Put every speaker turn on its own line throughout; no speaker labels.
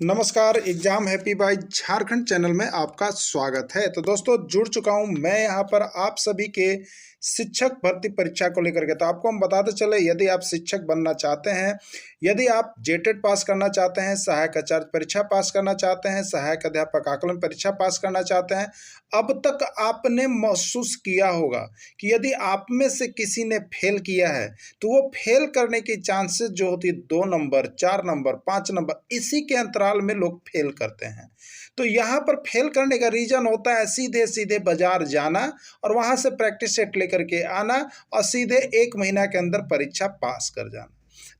नमस्कार। Exam happy by Jharkhand channel में आपका स्वागत है। तो दोस्तों जुड़ चुका हूं मैं यहां पर आप सभी के शिक्षक भर्ती परीक्षा को लेकर के। तो आपको हम बताते चले, यदि आप शिक्षक बनना चाहते हैं, यदि आप जेटेट पास करना चाहते हैं, सहायक आचार्य परीक्षा पास करना चाहते हैं, सहायक अध्यापक आकलन परीक्षा पास करना चाहते हैं, अब तक आपने महसूस किया होगा कि यदि आप में से किसी ने फेल किया है तो वो फेल करने की चांसेस जो होती है 2 नंबर, 4 नंबर, 5 नंबर, इसी के अंतराल में लोग फेल करते हैं। तो यहाँ पर फेल करने का रीजन होता है सीधे सीधे बाजार जाना और वहाँ से प्रैक्टिस सेट लेकर के आना और सीधे 1 महीना के अंदर परीक्षा पास कर जाना।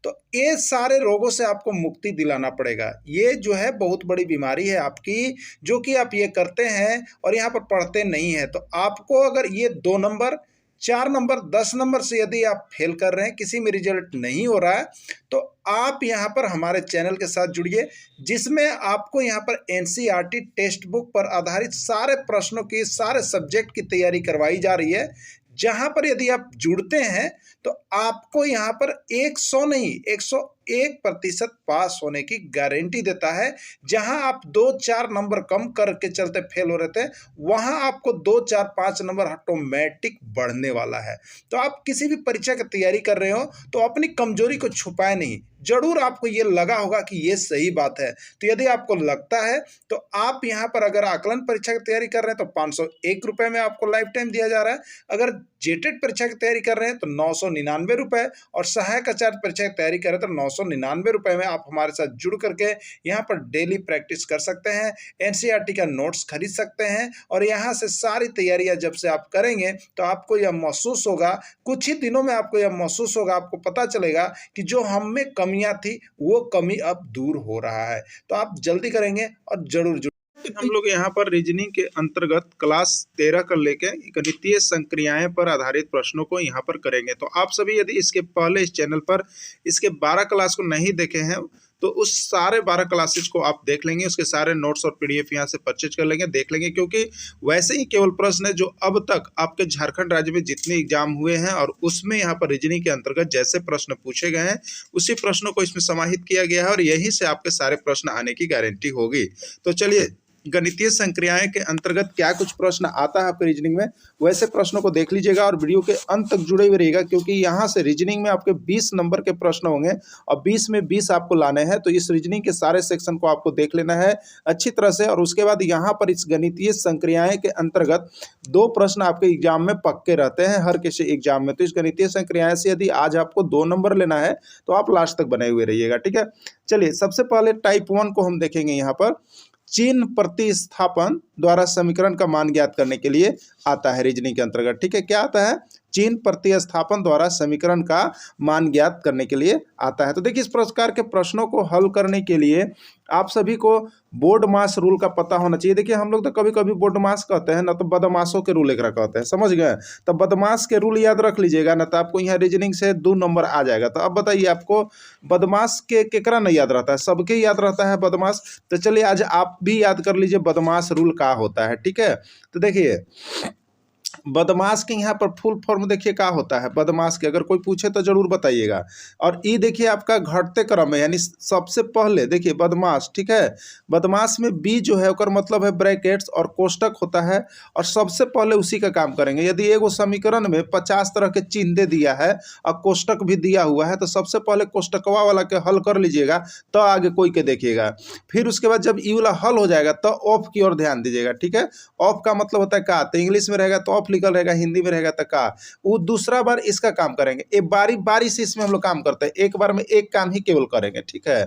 तो ये सारे रोगों से आपको मुक्ति दिलाना पड़ेगा। ये जो है बहुत बड़ी बीमारी है आपकी, जो कि आप ये करते हैं और यहाँ पर पढ़ते नहीं हैं। तो आपको अगर ये 2 नंबर, 4 नंबर, 10 नंबर से यदि आप फेल कर रहे हैं, किसी में रिजल्ट नहीं हो रहा है, तो आप यहाँ पर हमारे चैनल के साथ जुड़िए, जिसमें आपको यहाँ पर एनसीईआरटी टेक्स्ट बुक पर आधारित सारे प्रश्नों की, सारे सब्जेक्ट की तैयारी करवाई जा रही है। जहाँ पर यदि आप जुड़ते हैं तो आपको यहाँ पर 100 नहीं 101% पास होने की गारंटी देता है। जहां आप 2-4 नंबर कम करके चलते फेल हो रहे थे, वहां आपको 2-4-5 नंबर ऑटोमेटिक बढ़ने वाला है। तो आप किसी भी परीक्षा की तैयारी कर रहे हो तो अपनी कमजोरी को छुपाए नहीं। जरूर आपको ये लगा होगा कि ये सही बात है। तो यदि आपको लगता है तो आप यहाँ पर अगर आकलन परीक्षा की तैयारी कर रहे हैं तो 501 रुपये में आपको लाइफ टाइम दिया जा रहा है। अगर जेटेट परीक्षा की तैयारी कर रहे हैं तो 999 रुपये, और सहायक आचार्य परीक्षा की तैयारी कर रहे हैं तो 999 रुपये में आप हमारे साथ जुड़ करके यहाँ पर डेली प्रैक्टिस कर सकते हैं, एनसीईआरटी का नोट्स खरीद सकते हैं। और यहाँ से सारी तैयारियां जब से आप करेंगे तो आपको यह महसूस होगा, कुछ ही दिनों में आपको यह महसूस होगा, आपको पता चलेगा कि जो हम में कमियां थी वो कमी अब दूर हो रहा है। तो आप जल्दी करेंगे और जरूर जुड़। हम लोग यहाँ पर रीजनिंग के अंतर्गत क्लास 13 कर लेके गणितीय संक्रियाएं पर आधारित प्रश्नों को यहाँ पर करेंगे। तो आप सभी यदि इसके पहले इस चैनल पर इसके 12 क्लास को नहीं देखे हैं तो उस सारे 12 क्लासेज को आप देख लेंगे, उसके सारे नोट्स और पीडीएफ यहाँ से परचेज कर लेंगे, देख लेंगे। क्योंकि वैसे ही केवल प्रश्न है जो अब तक आपके झारखंड राज्य में जितने एग्जाम हुए हैं और उसमें यहाँ पर रीजनिंग के अंतर्गत जैसे प्रश्न पूछे गए हैं उसी प्रश्नों को इसमें समाहित किया गया है और यहीं से आपके सारे प्रश्न आने की गारंटी होगी। तो चलिए, गणितीय संक्रियाएं के अंतर्गत क्या कुछ प्रश्न आता है आपके रीजनिंग में, वैसे प्रश्नों को देख लीजिएगा और वीडियो के अंत तक जुड़े हुए रहिएगा। क्योंकि यहाँ से रीजनिंग में आपके 20 नंबर के प्रश्न होंगे और 20 में 20 आपको लाने हैं। तो इस रीजनिंग के सारे सेक्शन को आपको देख लेना है अच्छी तरह से। और उसके बाद यहाँ पर इस गणितीय संक्रियाएं के अंतर्गत 2 प्रश्न आपके एग्जाम में पक्के रहते हैं हर किसी एग्जाम में। तो इस गणितीय संक्रियाएं से यदि आज आपको 2 नंबर लेना है तो आप लास्ट तक बने हुए रहिएगा, ठीक है। चलिए, सबसे पहले टाइप 1 को हम देखेंगे। यहाँ पर चिन्ह प्रतिस्थापन द्वारा समीकरण का मान ज्ञात करने के लिए आता है रीजनिंग के अंतर्गत, ठीक है। क्या आता है? चिन्ह प्रतिस्थापन द्वारा समीकरण का मान ज्ञात करने के लिए आता है। तो देखिए, इस प्रकार के प्रश्नों को हल करने के लिए आप सभी को बोर्ड मास रूल का पता होना चाहिए। देखिए, हम लोग तो कभी कभी बोर्ड मास कहते हैं ना, तो बदमाशों के रूल एक कहते हैं, समझ गए। तो बदमाश के रूल याद रख लीजिएगा ना, तो आपको यहाँ रीजनिंग से 2 नंबर आ जाएगा। तो अब बताइए, आपको बदमाश के केकरा नहीं याद रहता है? सबके याद रहता है बदमाश। तो चलिए, आज आप भी याद कर लीजिए बदमाश रूल का होता है, ठीक है। तो देखिए, बदमाश के यहाँ पर फुल फॉर्म देखिए क्या होता है बदमाश के, अगर कोई पूछे तो जरूर बताइएगा। और ई देखिए आपका घटते क्रम में, यानी सबसे पहले देखिए बदमाश, ठीक है। बदमाश में बी जो है उसका मतलब है ब्रैकेट्स और कोष्टक होता है, और सबसे पहले उसी का काम करेंगे। यदि एगो समीकरण में 50 तरह के चिन्ह दे दिया है और कोष्टक भी दिया हुआ है तो सबसे पहले कोष्टकवा वाला के हल कर लीजिएगा, तो आगे कोई के देखिएगा। फिर उसके बाद जब ई वाला हल हो जाएगा तो ऑफ की ओर ध्यान दीजिएगा, ठीक है। ऑफ का मतलब होता है का, तो इंग्लिश में रहेगा तो ऑफ लिखल रहेगा, हिंदी में रहेगा तो का। वो दूसरा बार इसका काम करेंगे। एक बारी बारी से इसमें हम लोग काम करते हैं, एक बार में एक काम ही केवल करेंगे, ठीक है।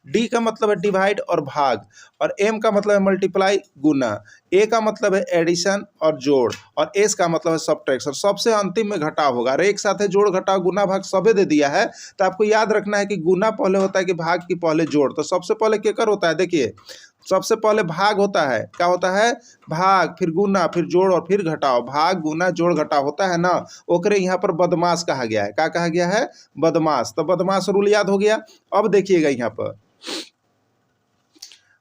डी का मतलब है डिवाइड और भाग, और एम का मतलब है मल्टीप्लाई गुना, ए का मतलब है एडिशन और जोड़, और एस का मतलब है सब्ट्रैक्शन। सबसे अंतिम में घटाव होगा। एक साथ है जोड़ घटाव गुना भाग सबे दे दिया है। तो आपको याद रखना है कि गुना पहले होता है कि भाग की पहले जोड़। तो सबसे पहले केकर होता है? देखिए, सबसे पहले भाग होता है। क्या होता है? भाग, फिर गुना, फिर जोड़ और फिर घटाव। भाग गुना जोड़ घटाव होता है ना, ओकरे यहाँ पर बदमाश कहा गया है। क्या कहा गया है? बदमाश। तो बदमाश रूल याद हो गया। अब देखिएगा यहाँ पर,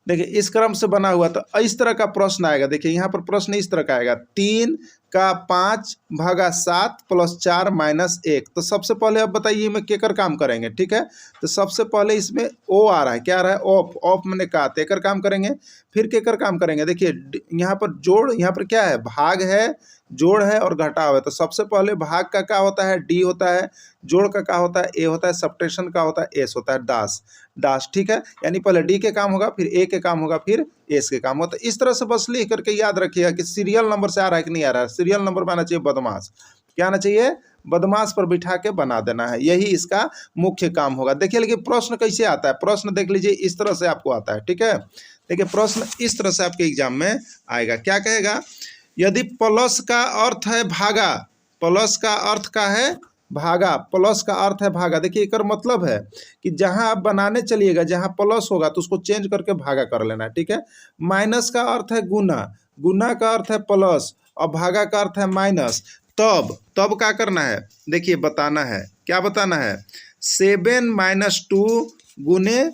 देखिए इस क्रम से बना हुआ, तो इस तरह का प्रश्न आएगा। देखिए यहाँ पर प्रश्न इस तरह का आएगा, 3 का 5/7 + 4 - 1। तो सबसे पहले अब बताइए में केकर काम करेंगे, ठीक है। तो सबसे पहले इसमें ओ आ रहा है, क्या आ रहा है, ऑफ। ऑफ मैंने कहा तेकर काम करेंगे, फिर केकर काम करेंगे। देखिए यहाँ पर जोड़, यहाँ पर क्या है, भाग है, जोड़ है और घटाव है। तो सबसे पहले भाग का क्या होता है, डी होता है, जोड़ का क्या होता है, ए होता है, सब्ट्रैक्शन का होता है, एस होता है, दास दास, ठीक है। यानी पहले डी के काम होगा, फिर ए के काम होगा, फिर एस के काम होगा। तो इस तरह से बस लिख करके याद रखिएगा कि सीरियल नंबर से आ रहा है कि नहीं आ रहा है। सीरियल नंबर में आना चाहिए बदमाश, क्या आना चाहिए, बदमाश पर बिठा के बना देना है, यही इसका मुख्य काम होगा। देखिए लेकिन प्रश्न कैसे आता है, प्रश्न देख लीजिए इस तरह से आपको आता है, ठीक है। देखिए प्रश्न इस तरह से आपके एग्जाम में आएगा, क्या कहेगा, यदि प्लस का अर्थ है भागा, प्लस का अर्थ का है भागा, प्लस का अर्थ है भागा। देखिए एक मतलब है कि जहां आप बनाने चलिएगा, जहां प्लस होगा तो उसको चेंज करके भागा कर लेना है, ठीक है। माइनस का अर्थ है गुना, गुना का अर्थ है प्लस और भागा का अर्थ है माइनस। तब क्या करना है, देखिए बताना है, क्या बताना है, 7 - 2 गुने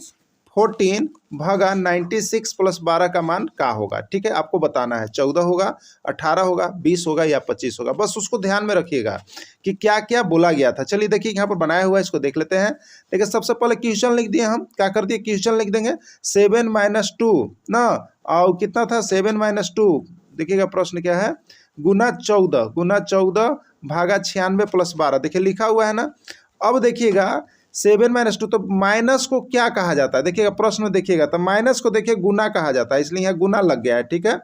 14 भागा 96 + 12 का मान क्या होगा, ठीक है। आपको बताना है 14 होगा, 18 होगा, 20 होगा या 25 होगा। बस उसको ध्यान में रखिएगा कि क्या क्या बोला गया था। चलिए देखिए यहाँ पर बनाया हुआ है, इसको देख लेते हैं। देखिए सबसे पहले क्वेश्चन लिख दिए, हम क्या कर दिए, क्वेश्चन लिख देंगे 7 - 2 ना, और कितना था 7 - 2, देखिएगा प्रश्न क्या है, गुना 14 भागा 96 + 12, देखिए लिखा हुआ है ना। अब देखिएगा 7 - 2, तो माइनस को क्या कहा जाता है, देखिएगा प्रश्न में देखिएगा तो माइनस को देखिए गुना कहा जाता है, इसलिए यहाँ गुना लग गया है, ठीक है।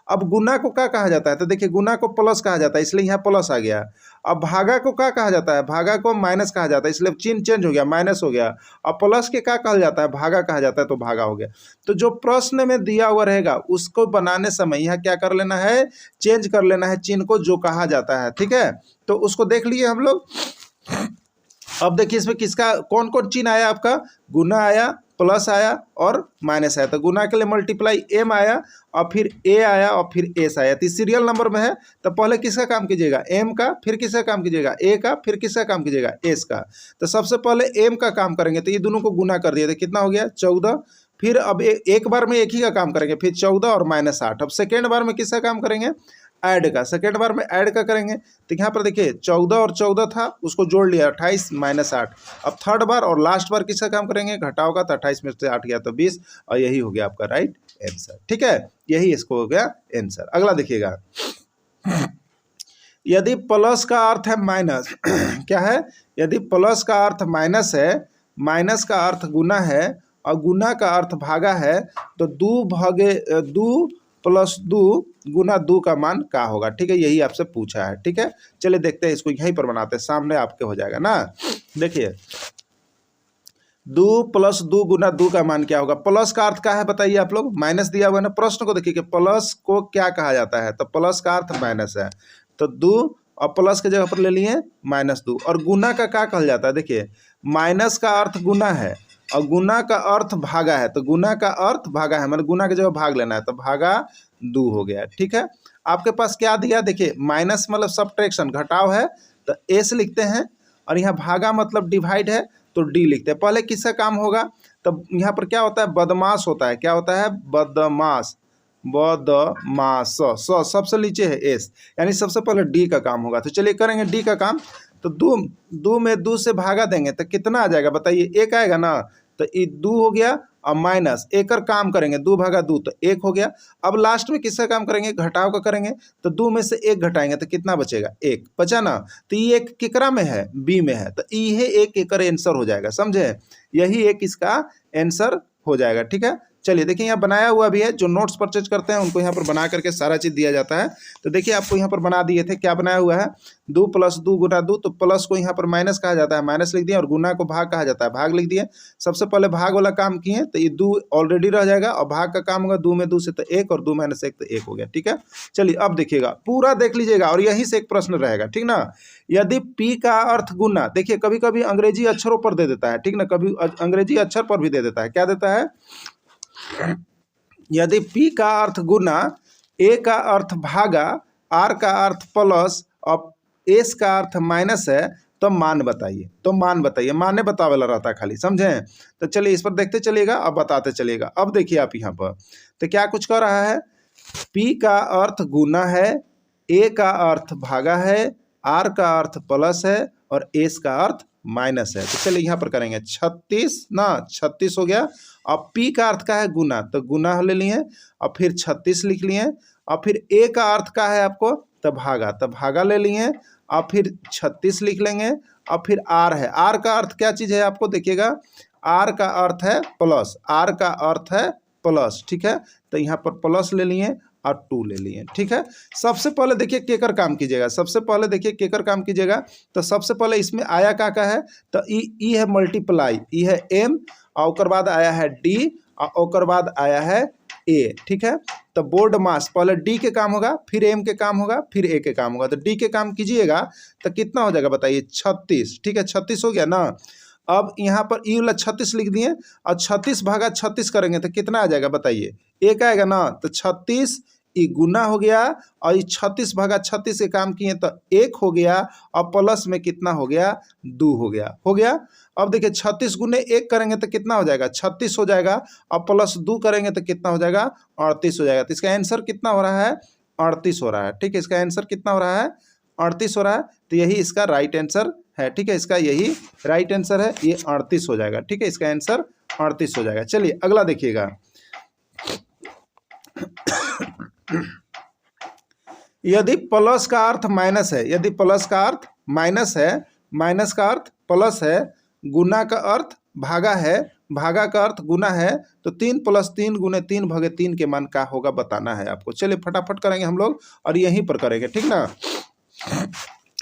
अब गुना को क्या कहा जाता है, तो देखिए गुना को प्लस कहा जाता है, इसलिए यहाँ प्लस आ गया। अब भागा को क्या कहा जाता है, भागा को माइनस कहा जाता है, इसलिए चिन्ह चेंज हो गया, माइनस हो गया। अब प्लस के क्या कहा जाता है, भागा कहा जाता है, तो भागा हो गया। तो जो प्रश्न में दिया हुआ रहेगा उसको बनाने समय यहाँ क्या कर लेना है, चेंज कर लेना है चिन्ह को, जो कहा जाता है, ठीक है। तो उसको देख लिए हम लोग। अब देखिए इसमें किसका कौन कौन चिन्ह आया, आपका गुना आया, प्लस आया और माइनस आया। तो गुना के लिए मल्टीप्लाई एम आया और फिर ए आया और फिर एस आया। तो सीरियल नंबर में है तो पहले किसका काम कीजिएगा, एम का, फिर किसका काम कीजिएगा, ए का, फिर किसका काम कीजिएगा, एस का। तो सबसे पहले एम का काम करेंगे, तो ये दोनों को गुना कर दिया, तो कितना हो गया 14। फिर अब एक बार में एक ही का काम करेंगे, फिर 14 और -8। अब सेकेंड बार में किसका काम करेंगे, ऐड का, सेकेंड बार में ऐड का करेंगे। तो यहाँ पर देखिए 14 और 14 था, उसको जोड़ लिया 28 - 8। अब थर्ड बार और लास्ट बार किसका काम करेंगे, घटाव का, तो 28 में से 8 गया तो 20, और यही हो गया आपका राइट आंसर, ठीक है। यही इसको हो गया आंसर। अगला देखिएगा, यदि प्लस का अर्थ है माइनस क्या है, यदि प्लस का अर्थ माइनस है, माइनस का अर्थ गुना है और गुना का अर्थ भागा है, तो 2 + 2 गुना 2 का मान क्या होगा, ठीक है। यही आपसे पूछा है, ठीक है। चलिए देखते हैं, इसको यहीं पर बनाते हैं, सामने आपके हो जाएगा ना। देखिए 2 + 2 गुना 2 का मान क्या होगा, प्लस का अर्थ क्या है बताइए आप लोग, माइनस दिया हुआ है ना। प्रश्न को देखिए कि प्लस को क्या कहा जाता है, तो प्लस का अर्थ माइनस है, तो 2 और प्लस के जगह पर ले लिए -2। और गुना का क्या कहा जाता है, देखिए माइनस का अर्थ गुना है और गुना का अर्थ भागा है, तो गुना का अर्थ भागा है, मतलब गुना की जगह भाग लेना है, तो भागा 2 हो गया, ठीक है। आपके पास क्या दिया, देखिए माइनस मतलब सब्ट्रैक्शन, घटाव है, तो एस लिखते हैं, और यहाँ भागा मतलब डिवाइड है, तो डी लिखते हैं। पहले किसका काम होगा, तब यहाँ पर क्या होता है, बदमाश होता है, क्या होता है, बदमाश, बदमाश, सबसे नीचे है एस, यानी सबसे पहले डी का काम होगा। तो चलिए करेंगे डी का काम। तो 2 में 2 से भागा देंगे तो कितना आ जाएगा बताइए, 1 आएगा ना। तो ये 2 हो गया और माइनस एक काम करेंगे, 2/2 तो 1 हो गया। अब लास्ट में किसका काम करेंगे, घटाव का करेंगे, तो 2 में से 1 घटाएंगे तो कितना बचेगा, 1 बचा ना। तो ये एक केकरा में है, बी में है, तो ये एक एकर आंसर हो जाएगा, समझे। यही एक इसका आंसर हो जाएगा, ठीक है। चलिए देखिए यहाँ बनाया हुआ भी है, जो नोट्स परचेज करते हैं उनको यहाँ पर बना करके सारा चीज़ दिया जाता है। तो देखिए आपको यहाँ पर बना दिए थे, क्या बनाया हुआ है, 2 + 2 गुना 2, तो प्लस को यहाँ पर माइनस कहा जाता है, माइनस लिख दिया, और गुना को भाग कहा जाता है, भाग लिख दिए। सबसे पहले भाग वाला काम किए तो ये 2 ऑलरेडी रह जाएगा, और भाग का काम होगा 2 में 2 से तो 1, और 2 - 1 तो 1 हो गया, ठीक है। चलिए अब देखिएगा, पूरा देख लीजिएगा, और यहीं से एक प्रश्न रहेगा, ठीक ना। यदि पी का अर्थ गुना, देखिए कभी कभी अंग्रेजी अक्षरों पर दे देता है, ठीक ना, कभी अंग्रेजी अक्षर पर भी दे देता है, क्या देता है, यदि P का अर्थ गुना, A का अर्थ भागा, R का अर्थ प्लस और S का अर्थ माइनस है, तो मान बताइए। तो मान बताइए, माने बतावे वाला रहता है खाली, समझें। तो चलिए इस पर देखते चलिएगा, अब बताते चलिएगा। अब देखिए आप यहाँ पर तो क्या कुछ कर रहा है, P का अर्थ गुना है, ए का अर्थ भागा है, आर का अर्थ प्लस है और एस का अर्थ माइनस है। तो चलिए यहाँ पर करेंगे 36 ना, 36 हो गया। अब पी का अर्थ का है गुना, तो गुना ले लिए और फिर 36 लिख लिए। और फिर ए का अर्थ का है आपको तो भागा ले लिए और फिर 36 लिख लेंगे। और फिर आर है, आर का अर्थ क्या चीज़ है आपको देखिएगा, आर का अर्थ है प्लस, आर का अर्थ है प्लस, ठीक है। तो यहाँ पर प्लस ले लिए और 2 ले लिए, ठीक है। सबसे पहले देखिए केकर काम कीजिएगा, सबसे पहले देखिए केकर काम कीजिएगा। तो सबसे पहले इसमें आया का है तो ई है मल्टीप्लाई, ई है एम और उसके बाद आया है डी और उसके बाद आया है ए, ठीक है। तो बोर्ड मास पहले डी के काम होगा, फिर एम के काम होगा, फिर ए के काम होगा। तो डी के काम कीजिएगा तो कितना हो जाएगा बताइए, 36, ठीक है। 36 हो गया ना। अब यहाँ पर ई वाला 36 लिख दिए और 36 भागा 36 करेंगे तो कितना आ जाएगा बताइए, एक आएगा ना। तो 36 ई गुना हो गया और ये 36 भागा 36 के काम किए तो 1 हो गया और प्लस में कितना हो गया, 2 हो गया। अब देखिए 36 गुने 1 करेंगे तो कितना हो जाएगा, 36 हो जाएगा और प्लस 2 करेंगे तो कितना हो जाएगा, 38 हो जाएगा। तो इसका आंसर कितना हो रहा है, 38 हो रहा है, ठीक है। इसका आंसर कितना हो रहा है, 38 हो रहा है। तो यही इसका राइट आंसर है, ठीक है। इसका यही राइट आंसर है, ये 38 हो जाएगा, ठीक है। इसका आंसर 38 हो जाएगा। चलिए अगला देखिएगा। यदि प्लस का अर्थ माइनस है, यदि प्लस का अर्थ माइनस है, माइनस का अर्थ प्लस है, गुना का अर्थ भागा है, भागा का अर्थ गुना है, तो 3 + 3 गुने 3 भागे 3 के मान का होगा बताना है आपको। चलिए फटाफट करेंगे हम लोग और यहीं पर करेंगे, ठीक ना।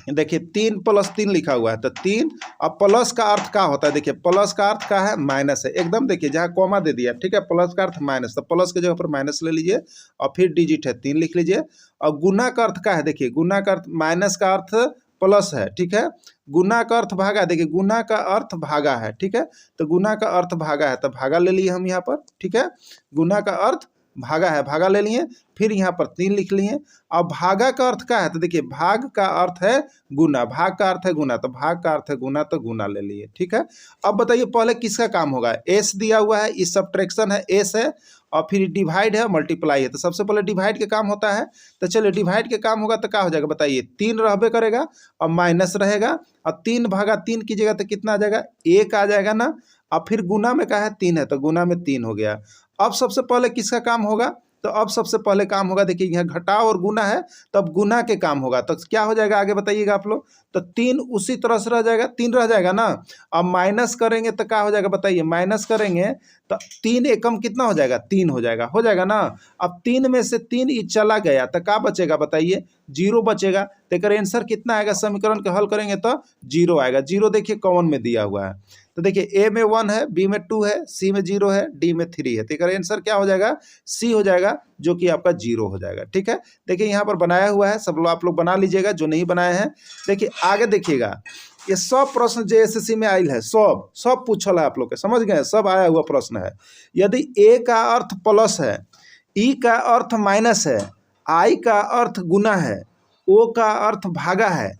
देखिए 3 + 3 लिखा हुआ है तो 3। अब प्लस का अर्थ क्या होता है, देखिए प्लस का अर्थ क्या है, माइनस है एकदम। देखिए जहाँ कॉमा दे दिया, ठीक है, प्लस का अर्थ माइनस, तो प्लस की जगह पर माइनस ले लीजिए और फिर डिजिट है 3 लिख लीजिए। और गुना का अर्थ क्या है, देखिए गुना का अर्थ माइनस का अर्थ प्लस है, ठीक है। गुना का अर्थ भागा, देखिए गुना का अर्थ भागा है, ठीक है। तो गुना का अर्थ भागा है तो भागा ले लिए हम यहाँ पर, ठीक है। गुना का अर्थ भागा है, भागा ले लिए, फिर यहाँ पर 3 लिख लिए। अब भागा का अर्थ क्या है, तो देखिए भाग का अर्थ है गुना, भाग का अर्थ है गुना, तो भाग का अर्थ है गुना, तो गुना ले लिए, ठीक है। अब बताइए पहले किसका काम होगा, एस दिया हुआ है, इस सब्ट्रैक्शन है, एस है और फिर डिवाइड है, मल्टीप्लाई है। तो सबसे पहले डिवाइड के काम होता है, तो चलिए डिवाइड के काम होगा तो क्या हो जाएगा बताइए, 3 रहबे करेगा और माइनस रहेगा और 3 भागा 3 कीजिएगा तो कितना आ जाएगा, 1 आ जाएगा ना। अब फिर गुना में क्या है, 3 है तो गुना में 3 हो गया। अब सबसे पहले किसका काम होगा, तो अब सबसे पहले काम होगा, देखिए यहाँ घटाव और गुना है तो अब गुना के काम होगा। तो क्या हो जाएगा आगे बताइएगा आप लोग, तो 3 उसी तरह से रह जाएगा, 3 रह जाएगा ना। अब माइनस करेंगे तो क्या हो जाएगा बताइए, माइनस करेंगे तो 3 एकम कितना हो जाएगा, 3 हो जाएगा ना। अब 3 में से 3 ये चला गया तो क्या बचेगा बताइए, 0 बचेगा। तो एक आंसर कितना आएगा, समीकरण के हल करेंगे तो 0 आएगा। 0 देखिए कॉमन में दिया हुआ है, तो देखिए ए में 1 है, बी में 2 है, सी में 0 है, डी में 3 है। तो इसका आंसर क्या हो जाएगा, सी हो जाएगा, जो कि आपका 0 हो जाएगा, ठीक है। देखिए यहाँ पर बनाया हुआ है, सब लोग आप लोग बना लीजिएगा जो नहीं बनाए हैं। देखिए आगे देखिएगा, ये सब प्रश्न JSSC में आयल है, सब पूछल है आप लोग के, समझ गए, सब आया हुआ प्रश्न है। यदि ए का अर्थ प्लस है, ई का अर्थ माइनस है, आई का अर्थ गुना है, ओ का अर्थ भागा है,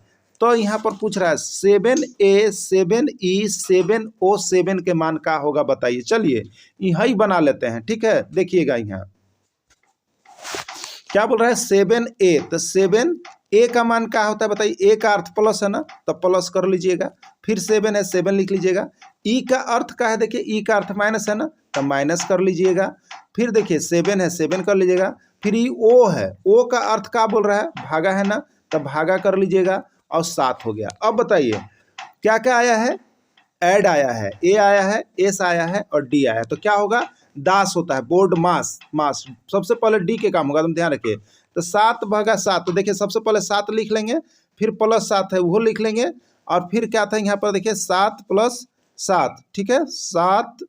तो यहाँ पर पूछ रहा है 7A 7E 7O 7 के मान का होगा बताइए। चलिए यही बना लेते हैं, ठीक है। देखिएगा यहाँ क्या बोल रहा है, 7A, तो 7A का मान क्या होता है बताइए, ए का अर्थ प्लस है ना, तो प्लस कर लीजिएगा, फिर 7 है 7 लिख लीजिएगा। ई का अर्थ क्या है, देखिए ई का अर्थ माइनस है ना, तो माइनस कर लीजिएगा। फिर देखिए 7 है 7 कर लीजिएगा। फिर ई ओ है, ओ का अर्थ क्या बोल रहा है, भागा है ना, तो भागा कर लीजिएगा और 7 हो गया। अब बताइए क्या क्या आया है, ऐड आया है, ए आया है, एस आया है और डी आया है। तो क्या होगा, दास होता है, बोर्ड मास, सबसे पहले डी के काम होगा, तुम ध्यान रखिए। तो 7 भागा 7, तो देखिए सबसे पहले 7 लिख लेंगे, फिर प्लस 7 है वो लिख लेंगे और फिर क्या था यहाँ पर देखिए 7 + 7, ठीक है। 7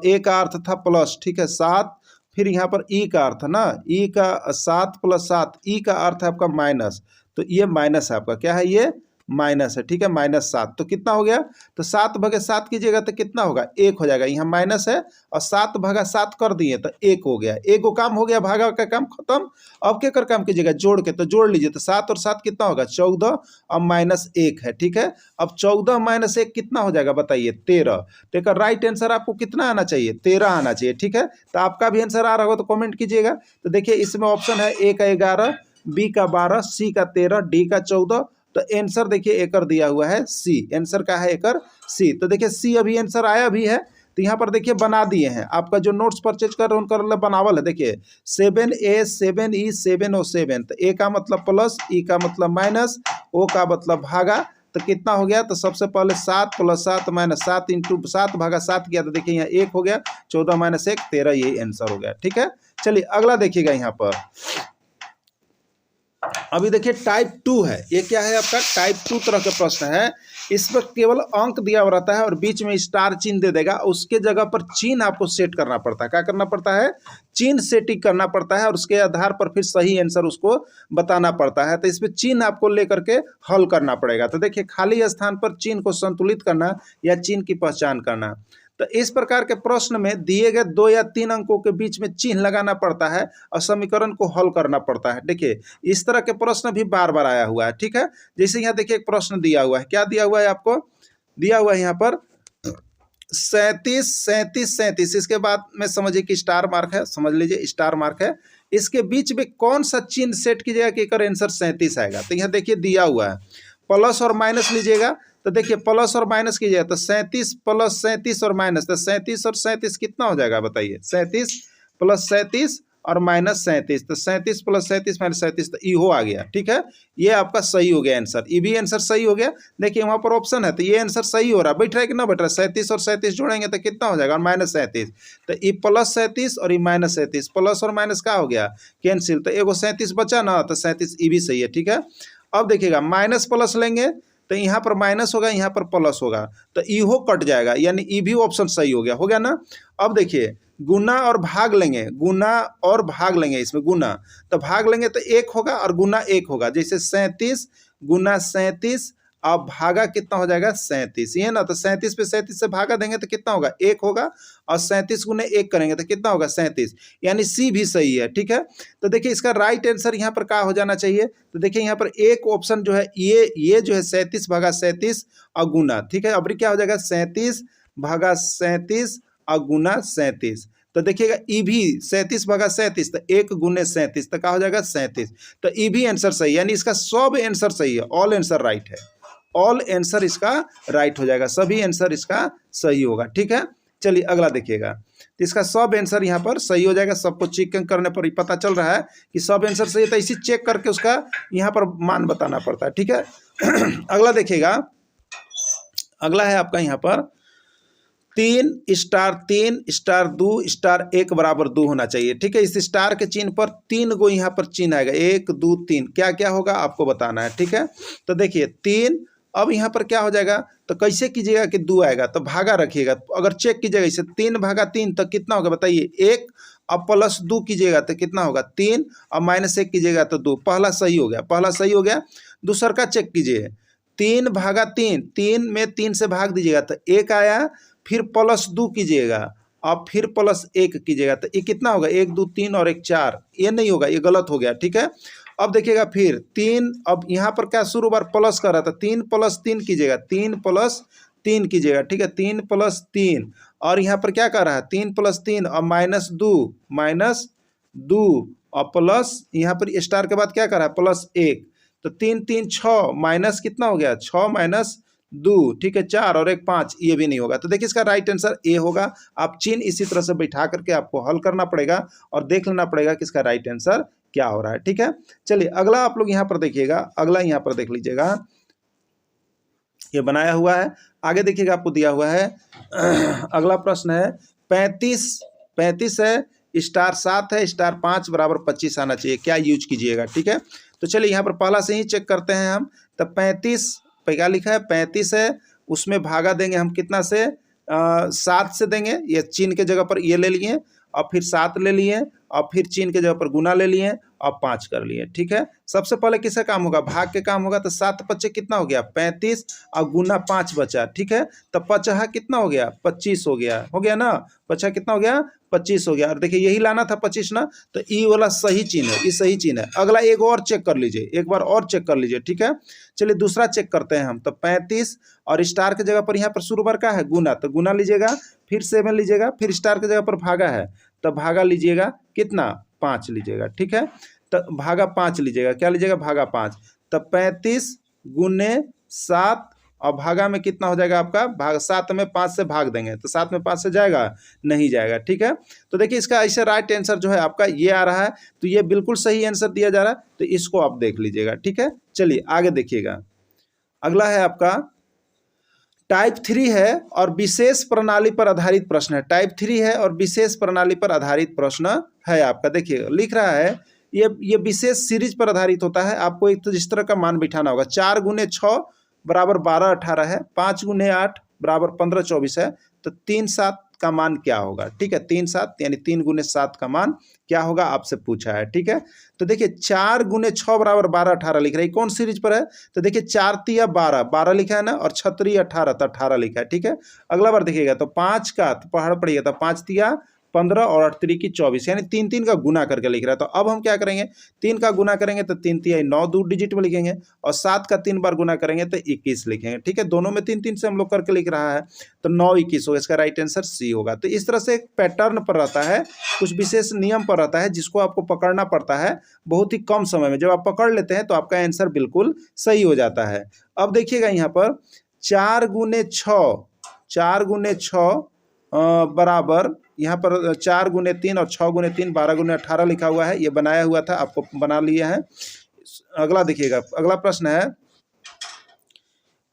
ए का अर्थ था प्लस, ठीक है, 7। फिर यहाँ पर ई का अर्थ ना, ई का 7 + 7, ई का अर्थ है आपका माइनस, तो ये माइनस है आपका, क्या है ये माइनस है, ठीक है, -7। तो कितना हो गया, तो 7 भागे 7 कीजिएगा तो कितना होगा, 1 हो जाएगा। यहाँ माइनस है और 7 भागा 7 कर दिए तो 1 हो गया, एक को काम हो गया, भागा का काम खत्म। अब क्या कर काम कीजिएगा, जोड़ के, तो जोड़ लीजिए, तो 7 और 7 कितना होगा, 14 और -1 है, ठीक है। अब 14 - 1 कितना हो जाएगा बताइए, 13। तो एक राइट आंसर आपको कितना आना चाहिए, 13 आना चाहिए, ठीक है। तो आपका भी आंसर आ रहा होगा तो कॉमेंट कीजिएगा। तो देखिए इसमें ऑप्शन है 1 का 11, बी का 12, सी का 13, डी का 14। तो आंसर देखिए एकर दिया हुआ है सी, आंसर का है एकर सी। तो देखिए सी अभी आंसर आया भी है, तो यहाँ पर देखिए बना दिए हैं। आपका जो नोट्स परचेज कर रहे हैं उनका बनावल है, देखिए 7A 7E 7O 7। तो ए का मतलब प्लस, ई का मतलब माइनस, ओ का मतलब भागा। तो कितना हो गया, तो सबसे पहले 7 + 7 - 7 × 7 भागा 7 किया, तो देखिए यहाँ 1 हो गया, 14 - 1 13, यही आंसर हो गया। ठीक है, चलिए अगला देखिएगा यहाँ पर। अभी देखिए टाइप 2 है, ये क्या है आपका टाइप 2 तरह के प्रश्न है। इस पर केवल अंक दिया हुआ रहता है और बीच में स्टार चिन्ह दे देगा, उसके जगह पर चिन्ह आपको सेट करना पड़ता है। क्या करना पड़ता है, चिन्ह सेटिंग करना पड़ता है और उसके आधार पर फिर सही आंसर उसको बताना पड़ता है। तो इसमें चिन्ह आपको लेकर के हल करना पड़ेगा। तो देखिए खाली स्थान पर चिन्ह को संतुलित करना या चिन्ह की पहचान करना। तो इस प्रकार के प्रश्न में दिए गए 2 या 3 अंकों के बीच में चिन्ह लगाना पड़ता है और समीकरण को हल करना पड़ता है। देखिए इस तरह के प्रश्न भी बार बार आया हुआ है। ठीक है, जैसे यहाँ देखिए एक प्रश्न दिया हुआ है, क्या दिया हुआ है आपको, दिया हुआ है यहाँ पर 37 37 37। इसके बाद में समझिए कि स्टार मार्क है, समझ लीजिए स्टार मार्क है। इसके बीच में कौन सा चिन्ह सेट कीजिएगा कि एक आंसर 37 आएगा। तो यहाँ देखिए दिया हुआ है, प्लस और माइनस लीजिएगा। तो देखिए प्लस और माइनस कीजिएगा, तो 37 + 37 और माइनस, तो 37 और 37 कितना हो जाएगा बताइए, 37 + 37 और -37। तो 37 + 37 - 37, तो ई हो आ गया। ठीक है, ये आपका सही हो गया आंसर, ये भी आंसर सही हो गया। देखिए वहाँ पर ऑप्शन है, तो ये आंसर सही हो रहा है, बैठ रहा है कि ना बैठ रहा है। 37 और 37 जोड़ेंगे तो कितना हो जाएगा, -37। तो ई +37 और ई -37, प्लस और माइनस क्या हो गया, कैंसिल। तो एगो 37 बचा ना, तो 37 ई भी सही है। ठीक है, अब देखिएगा माइनस प्लस लेंगे तो यहाँ पर माइनस होगा, यहाँ पर प्लस होगा, तो ई हो कट जाएगा, यानी ई भी ऑप्शन सही हो गया ना। अब देखिए गुना और भाग लेंगे, गुना और भाग लेंगे, इसमें गुना तो भाग लेंगे तो 1 होगा और गुना 1 होगा। जैसे 37 × 37, अब भागा कितना हो जाएगा 37, ये ना। तो 37 पे 37 से भागा देंगे तो कितना होगा 1 होगा, और 37 × 1 करेंगे तो कितना होगा 37, यानी सी भी सही है। ठीक है, तो देखिए इसका राइट आंसर यहाँ पर क्या हो जाना चाहिए। तो देखिए यहाँ पर एक ऑप्शन जो है ये जो है 37 भागा 37 और गुना। ठीक है, अब क्या हो जाएगा 37 भागा 37 और गुना 37। तो देखिएगा ई भी 37 भागा 37, तो 1 × 37, तो क्या हो जाएगा 37। तो ई भी आंसर सही है, यानी इसका सब आंसर सही है, ऑल आंसर राइट है, ऑल आंसर इसका राइट हो जाएगा, सभी आंसर इसका सही होगा। ठीक है, चलिए अगला देखिएगा। तो इसका सब आंसर यहाँ पर सही हो जाएगा, सबको चेक करने पर ही पता चल रहा है कि सब आंसर सही है, तो इसी चेक करके उसका यहाँ पर मान बताना पड़ता है। ठीक है, अगला देखिएगा, अगला है आपका यहाँ पर 3 * 2 * 1 = 2 होना चाहिए। ठीक है, इस स्टार के चिन्ह पर 3 गो यहाँ पर चिन्ह आएगा, 1 2 3, क्या क्या होगा आपको बताना है। ठीक है, तो देखिए 3, अब यहाँ पर क्या हो जाएगा, तो कैसे कीजिएगा कि 2 आएगा, तो भागा रखिएगा। अगर चेक कीजिएगा इसे 3 भागा 3, तो कितना होगा बताइए 1, अब +2 कीजिएगा तो कितना होगा 3, और -1 कीजिएगा तो 2। पहला सही हो गया, पहला सही हो गया। दूसरा का चेक कीजिए, 3 भागा 3, 3 में 3 से भाग दीजिएगा तो 1 आया, फिर +2 कीजिएगा और फिर +1 कीजिएगा, तो ये कितना होगा 1 2 3 और 1 4, ये नहीं होगा, ये गलत हो गया। ठीक है, अब देखिएगा फिर 3, अब यहाँ पर क्या शुरू बार प्लस कर रहा था, 3 + 3 कीजिएगा, 3 + 3 कीजिएगा। ठीक है, 3 + 3, और यहाँ पर क्या कर रहा है 3 + 3 और -2 और प्लस, यहाँ पर स्टार के बाद क्या कर रहा है +1, तो 3 3 6, माइनस कितना हो गया 6 - 2। ठीक है, 4 और 1 5, ये भी नहीं होगा। तो देखिए इसका राइट आंसर ए होगा। आप चिन्ह इसी तरह से बैठा करके आपको हल करना पड़ेगा और देख लेना पड़ेगा कि इसका राइट आंसर क्या हो रहा है। ठीक है, चलिए अगला आप लोग यहाँ पर देखिएगा, अगला यहाँ पर देख लीजिएगा, ये बनाया हुआ है, आगे देखिएगा आपको दिया हुआ है। अगला प्रश्न है 35 है, *7 है, *5 = 25 आना चाहिए, क्या यूज कीजिएगा। ठीक है, तो चलिए यहाँ पर पहला से ही चेक करते हैं हम। तो 35 पे क्या लिखा है 35 है, उसमें भागा देंगे हम कितना से 7 से देंगे, ये चिन्ह के जगह पर ये ले लिए और फिर 7 ले लिए और फिर चिन्ह के जगह पर गुना ले लिए और 5 कर लिए। ठीक है, सबसे पहले किसका काम होगा, भाग के काम होगा। तो 7 × 5 कितना हो गया 35 और गुना 5 बचा। ठीक है, तो 5 कितना हो गया 25 हो गया ना, 5 कितना हो गया 25 हो गया। और देखिए यही लाना था 25 ना, तो ई वाला सही चिन्ह है, ये सही चिन्ह है। अगला एक और चेक कर लीजिए, एक बार और चेक कर लीजिए। ठीक है, चलिए दूसरा चेक करते हैं हम। तो 35 और स्टार के जगह पर यहाँ पर शुरू बार का है गुना, तो गुना लीजिएगा, फिर 7 लीजिएगा, फिर स्टार के जगह पर भागा है तो भागा लीजिएगा कितना 5 लीजिएगा। ठीक है, तो भागा 5 लीजिएगा, क्या लीजिएगा भागा 5, तब 35 गुने 7 और भागा में कितना हो जाएगा आपका, भाग 7 में 5 से भाग देंगे तो 7 में 5 से जाएगा, नहीं जाएगा। ठीक है, तो देखिए इसका ऐसे राइट आंसर जो है आपका ये आ रहा है, तो ये बिल्कुल सही आंसर दिया जा रहा है, तो इसको आप देख लीजिएगा। ठीक है, चलिए आगे देखिएगा। अगला है आपका टाइप 3 है और विशेष प्रणाली पर आधारित प्रश्न है। टाइप 3 है और विशेष प्रणाली पर आधारित प्रश्न है आपका। देखिए लिख रहा है ये विशेष सीरीज पर आधारित होता है। आपको एक तो इस तरह का मान बिठाना होगा, 4 गुने 6 बराबर 12 18 है, 5 गुने 8 बराबर 15 24 है, तो 3 7 का मान क्या होगा। ठीक है, 3 7 यानी 3 गुने 7 का मान क्या होगा आपसे पूछा है। ठीक है, तो देखिए 4 गुने 6 बराबर 12 18 लिख रहा है, कौन सीरीज पर है, तो देखिए 4 तिया 12 12 लिखा है ना, और 6 3 18 तो 18 लिखा है। ठीक है, अगला बार देखिएगा तो 5 का पहाड़ पड़िएगा तो 5 तिया 15 और 8 3 की 24 यानी 3 3 का गुना करके लिख रहा है। तो अब हम क्या करेंगे, 3 का गुना करेंगे तो 3 तिया 9 2 डिजिट में लिखेंगे, और 7 का 3 बार गुना करेंगे तो 21 लिखेंगे। ठीक है, दोनों में 3 3 से हम लोग करके लिख रहा है, तो 9 21 होगा, इसका राइट आंसर सी होगा। तो इस तरह से एक पैटर्न पर रहता है, कुछ विशेष नियम पर रहता है जिसको आपको पकड़ना पड़ता है बहुत ही कम समय में। जब आप पकड़ लेते हैं तो आपका आंसर बिल्कुल सही हो जाता है। अब देखिएगा यहाँ पर 4 गुने 6 बराबर यहाँ पर 4 गुने 3 और 6 गुने 3 12 गुने 18 लिखा हुआ है, ये बनाया हुआ था, आपको बना लिया है। अगला देखिएगा, अगला प्रश्न है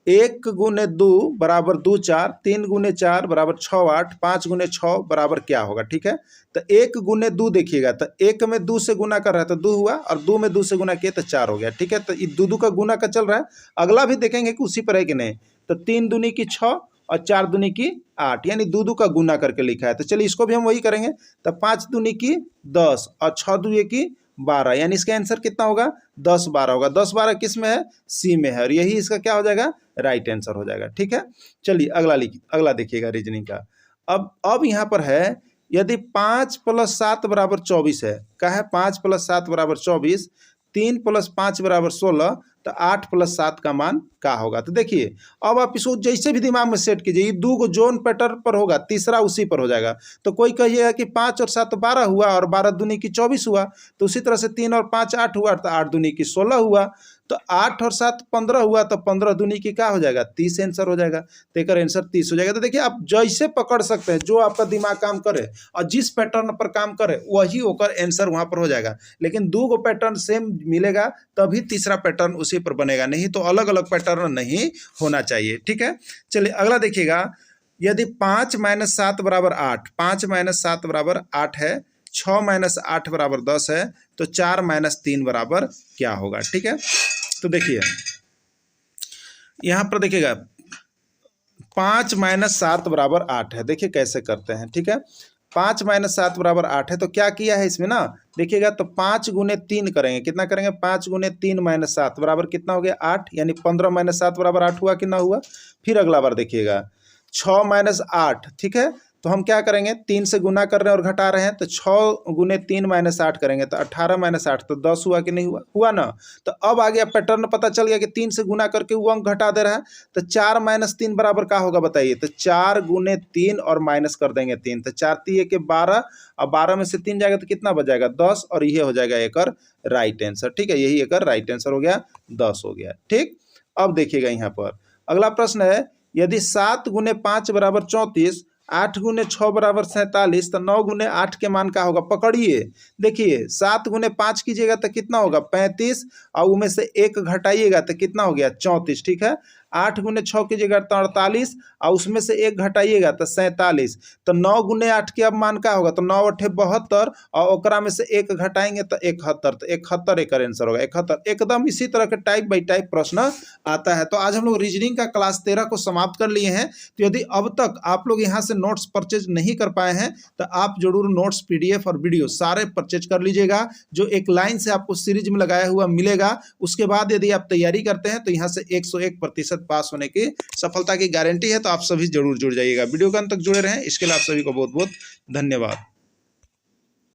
1 गुने 2 बराबर 2 4, 3 गुने 4 बराबर 6 8, 5 गुने 6 बराबर क्या होगा। ठीक है, तो 1 गुने 2 देखिएगा तो 1 में 2 से गुना कर रहा है तो 2 हुआ, और 2 में 2 से गुना किया तो 4 हो गया। ठीक है, तो ये 2 का गुना का चल रहा है। अगला भी देखेंगे कि उसी पर है कि नहीं, तो 3 दूनी की 6 और 4 दूनी की 8 यानी 2 का गुना करके लिखा है। तो चलिए इसको भी हम वही करेंगे, तो 5 दूनी की 10 और 6 दूनी की 12 यानी इसका आंसर कितना होगा 10 12 होगा। 10 12 किस में है, सी में है, और यही इसका क्या हो जाएगा राइट आंसर हो जाएगा। ठीक है, चलिए अगला देखिएगा रीजनिंग का। अब यहाँ पर है यदि 5 + 7 बराबर 24 है, क्या है 5 + 7 बराबर 24, 3 + 5 बराबर 16, तो 8 + 7 का मान क्या होगा। तो देखिए अब आप इसको जैसे भी दिमाग में सेट कीजिए, ये 2 जोन पैटर्न पर होगा, तीसरा उसी पर हो जाएगा। तो कोई कहिएगा कि 5 और 7 12 हुआ और 12 दूनी की 24 हुआ, तो उसी तरह से 3 और 5 8 हुआ, तो 8 दूनी की 16 हुआ, तो 8 और 7 15 हुआ, तो 15 दूनी की क्या हो जाएगा 30 आंसर हो जाएगा। तो एक आंसर 30 हो जाएगा। तो देखिए आप जैसे पकड़ सकते हैं, जो आपका दिमाग काम करे और जिस पैटर्न पर काम करे वही होकर आंसर वहाँ पर हो जाएगा। लेकिन 2 पैटर्न सेम मिलेगा तभी तीसरा पैटर्न उसी पर बनेगा, नहीं तो अलग अलग पैटर्न नहीं होना चाहिए। ठीक है, चलिए अगला देखिएगा, यदि 5 - 7 बराबर 8, 5 - 7 बराबर 8 है, 6 - 8 बराबर 10 है, तो 4 - 3 बराबर क्या होगा। ठीक है, तो देखिए यहाँ पर देखिएगा 5 - 7 बराबर 8 है, देखिए कैसे करते हैं। ठीक है, 5 - 7 बराबर 8 है, तो क्या किया है इसमें ना, देखिएगा तो 5 गुने 3 करेंगे, कितना करेंगे 5 गुने 3 - 7 बराबर कितना हो गया 8, यानी 15 - 7 बराबर 8 हुआ, कितना हुआ। फिर अगला बार देखिएगा 6 - 8, ठीक है, तो हम क्या करेंगे 3 से गुना कर रहे हैं और घटा रहे हैं, तो 6 गुने 3 - 8 करेंगे तो 18 - 8 तो 10 हुआ कि नहीं हुआ, हुआ ना। तो अब आ गया पैटर्न, पता चल गया कि 3 से गुना करके वो अंक घटा दे रहा है, तो 4 - 3 बराबर क्या होगा बताइए, तो 4 गुने 3 और माइनस कर देंगे 3, तो 4 3 के 12 और 12 में से 3 जाएगा तो कितना बच जाएगा 10, और ये हो जाएगा एक राइट आंसर। ठीक है, यही एक राइट आंसर हो गया, 10 हो गया। ठीक, अब देखिएगा यहाँ पर अगला प्रश्न है, यदि 7 गुने 5 बराबर 34, 8 गुने 6 बराबर 47, तो 9 गुने 8 के मान का होगा, पकड़िए। देखिए 7 गुने 5 कीजिएगा तो कितना होगा 35, और उनमें से 1 घटाइएगा तो कितना हो गया 34। ठीक है, 8 गुने 6 कीजिएगा तो 48, और उसमें से 1 घटाइएगा तो 47, तो 9 गुने 8 के अब मान का होगा, तो 9 8 72, और ओकरा में से 1 घटाएंगे तो 71, तो 71 एक आंसर होगा 71। एकदम इसी तरह के टाइप बाई टाइप प्रश्न आता है। तो आज हम लोग रीजनिंग का क्लास 13 को समाप्त कर लिए हैं। तो यदि अब तक आप लोग यहाँ से नोट्स परचेज नहीं कर पाए हैं तो आप जरूर नोट्स PDF और वीडियो सारे परचेज कर लीजिएगा, जो एक लाइन से आपको सीरीज में लगाया हुआ मिलेगा। उसके बाद यदि आप तैयारी करते हैं तो यहाँ से 101% पास होने की सफलता की गारंटी है। तो आप सभी जरूर जुड़ जाइएगा, वीडियो के अंत तक जुड़े रहें। इसके लिए आप सभी को बहुत बहुत धन्यवाद।